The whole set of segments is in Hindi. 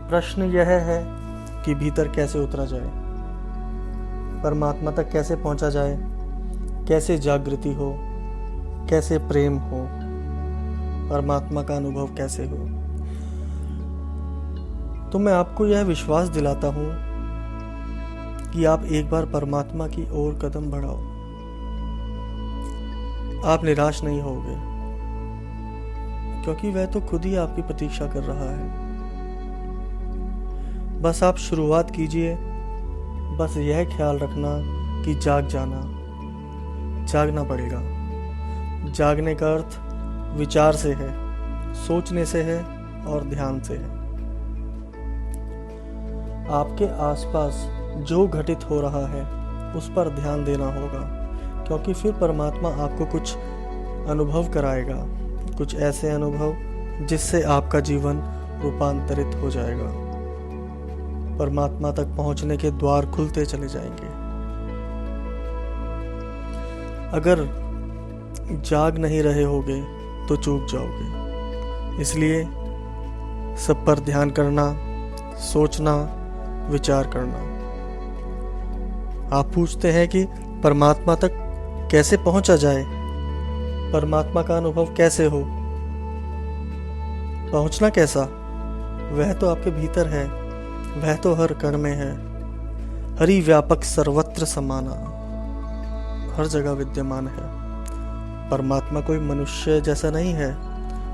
प्रश्न यह है कि भीतर कैसे उतरा जाए, परमात्मा तक कैसे पहुंचा जाए, कैसे जागृति हो, कैसे प्रेम हो, परमात्मा का अनुभव कैसे हो। तो मैं आपको यह विश्वास दिलाता हूं कि आप एक बार परमात्मा की ओर कदम बढ़ाओ। आप निराश नहीं होगे, क्योंकि वह तो खुद ही आपकी प्रतीक्षा कर रहा है। बस आप शुरुआत कीजिए। बस यह ख्याल रखना कि जागना पड़ेगा। जागने का अर्थ विचार से है, सोचने से है और ध्यान से है। आपके आसपास जो घटित हो रहा है उस पर ध्यान देना होगा, क्योंकि फिर परमात्मा आपको कुछ अनुभव कराएगा, कुछ ऐसे अनुभव जिससे आपका जीवन रूपांतरित हो जाएगा। परमात्मा तक पहुंचने के द्वार खुलते चले जाएंगे। अगर जाग नहीं रहे होगे तो चूक जाओगे। इसलिए सब पर ध्यान करना, सोचना, विचार करना। आप पूछते हैं कि परमात्मा तक कैसे पहुंचा जाए, परमात्मा का अनुभव कैसे हो। पहुंचना कैसा? वह तो आपके भीतर है, वह तो हर कण में है। हरि व्यापक सर्वत्र समाना, हर जगह विद्यमान है। परमात्मा कोई मनुष्य जैसा नहीं है।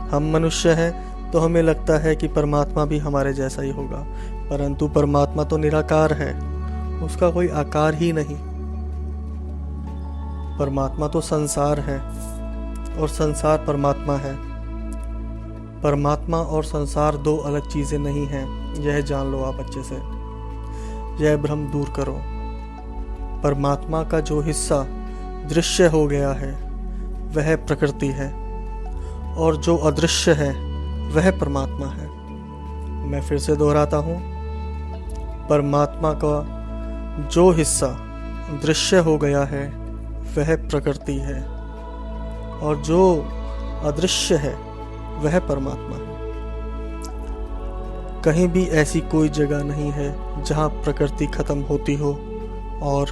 हम मनुष्य हैं तो हमें लगता है कि परमात्मा भी हमारे जैसा ही होगा, परंतु परमात्मा तो निराकार है, उसका कोई आकार ही नहीं। परमात्मा तो संसार है और संसार परमात्मा है। परमात्मा और संसार दो अलग चीजें नहीं हैं, यह जान लो आप अच्छे से। यह भ्रम दूर करो। परमात्मा का जो हिस्सा दृश्य हो गया है वह प्रकृति है, और जो अदृश्य है वह परमात्मा है। मैं फिर से दोहराता हूँ, परमात्मा का जो हिस्सा दृश्य हो गया है वह प्रकृति है, और जो अदृश्य है वह परमात्मा है। कहीं भी ऐसी कोई जगह नहीं है जहाँ प्रकृति खत्म होती हो और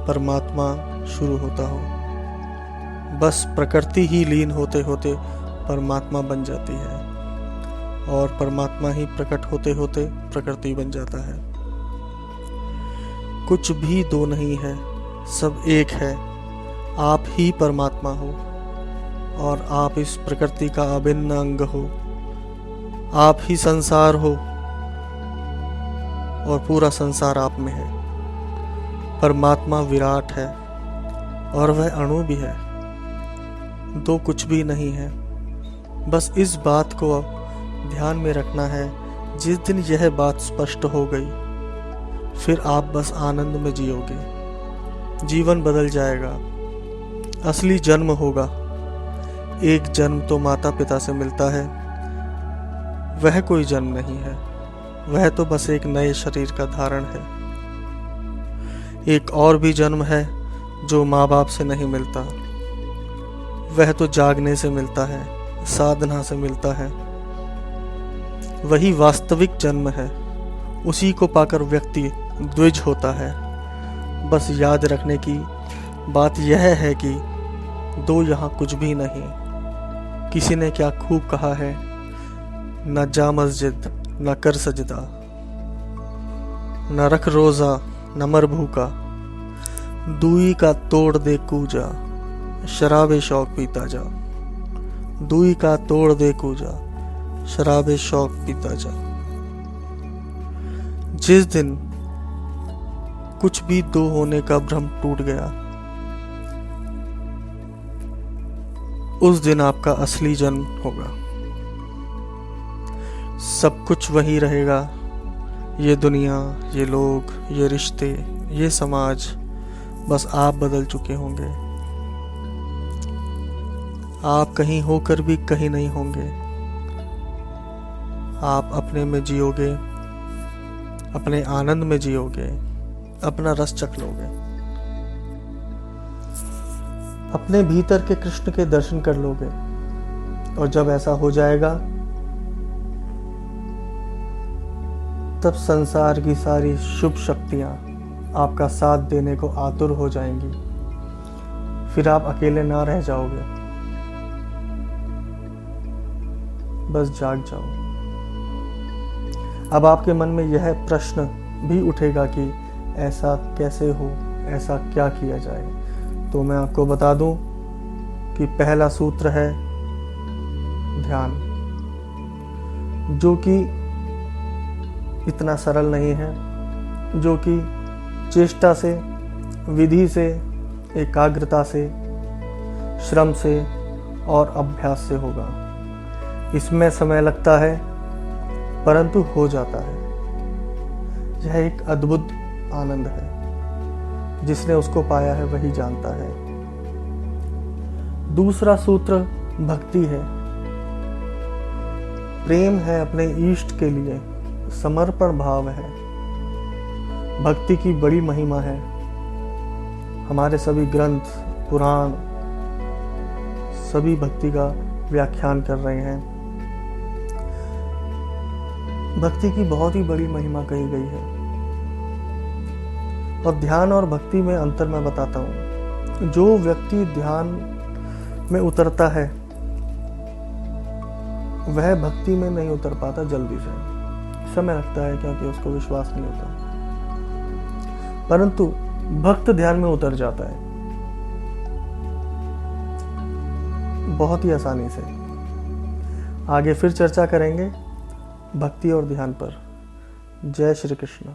परमात्मा शुरू होता हो। बस प्रकृति ही लीन होते होते परमात्मा बन जाती है, और परमात्मा ही प्रकट होते होते प्रकृति बन जाता है। कुछ भी दो नहीं है, सब एक है। आप ही परमात्मा हो और आप इस प्रकृति का अभिन्न अंग हो। आप ही संसार हो और पूरा संसार आप में है। परमात्मा विराट है और वह अणु भी है। दो कुछ भी नहीं है। बस इस बात को ध्यान में रखना है। जिस दिन यह बात स्पष्ट हो गई, फिर आप बस आनंद में जियोगे। जीवन बदल जाएगा, असली जन्म होगा। एक जन्म तो माता पिता से मिलता है, वह कोई जन्म नहीं है, वह तो बस एक नए शरीर का धारण है। एक और भी जन्म है जो माँ बाप से नहीं मिलता, वह तो जागने से मिलता है, साधना से मिलता है। वही वास्तविक जन्म है, उसी को पाकर व्यक्ति द्विज होता है। बस याद रखने की बात यह है कि दो यहाँ कुछ भी नहीं। किसी ने क्या खूब कहा है, न जा मस्जिद न कर सजदा, न रख रोजा न मर भूखा, दूई का तोड़ दे कूजा, शराबे शौक पीता जा। दूई का तोड़ दे कूजा, शराबे शौक पीता जा। जिस दिन कुछ भी दो होने का भ्रम टूट गया, उस दिन आपका असली जन्म होगा। सब कुछ वही रहेगा। ये दुनिया, ये लोग, ये रिश्ते, ये समाज, बस आप बदल चुके होंगे। आप कहीं होकर भी कहीं नहीं होंगे। आप अपने में जियोगे, अपने आनंद में जियोगे, अपना रस चख लोगे, अपने भीतर के कृष्ण के दर्शन कर लोगे। और जब ऐसा हो जाएगा तब संसार की सारी शुभ शक्तियाँ आपका साथ देने को आतुर हो जाएंगी। फिर आप अकेले ना रह जाओगे। बस जाग जाओ। अब आपके मन में यह प्रश्न भी उठेगा कि ऐसा कैसे हो, ऐसा क्या किया जाए। तो मैं आपको बता दूं कि पहला सूत्र है ध्यान, जो कि इतना सरल नहीं है, जो कि चेष्टा से, विधि से, एकाग्रता से, श्रम से और अभ्यास से होगा। इसमें समय लगता है परंतु हो जाता है। यह एक अद्भुत आनंद है। जिसने उसको पाया है वही जानता है। दूसरा सूत्र भक्ति है। प्रेम है अपने इष्ट के लिए, समर्पण भाव है। भक्ति की बड़ी महिमा है। हमारे सभी ग्रंथ, पुराण सभी भक्ति का व्याख्यान कर रहे हैं। भक्ति की बहुत ही बड़ी महिमा कही गई है। और ध्यान और भक्ति में अंतर मैं बताता हूँ। जो व्यक्ति ध्यान में उतरता है वह भक्ति में नहीं उतर पाता जल्दी से। समय लगता है क्योंकि उसको विश्वास नहीं होता। परंतु भक्त ध्यान में उतर जाता है बहुत ही आसानी से। आगे फिर चर्चा करेंगे भक्ति और ध्यान पर। जय श्री कृष्ण।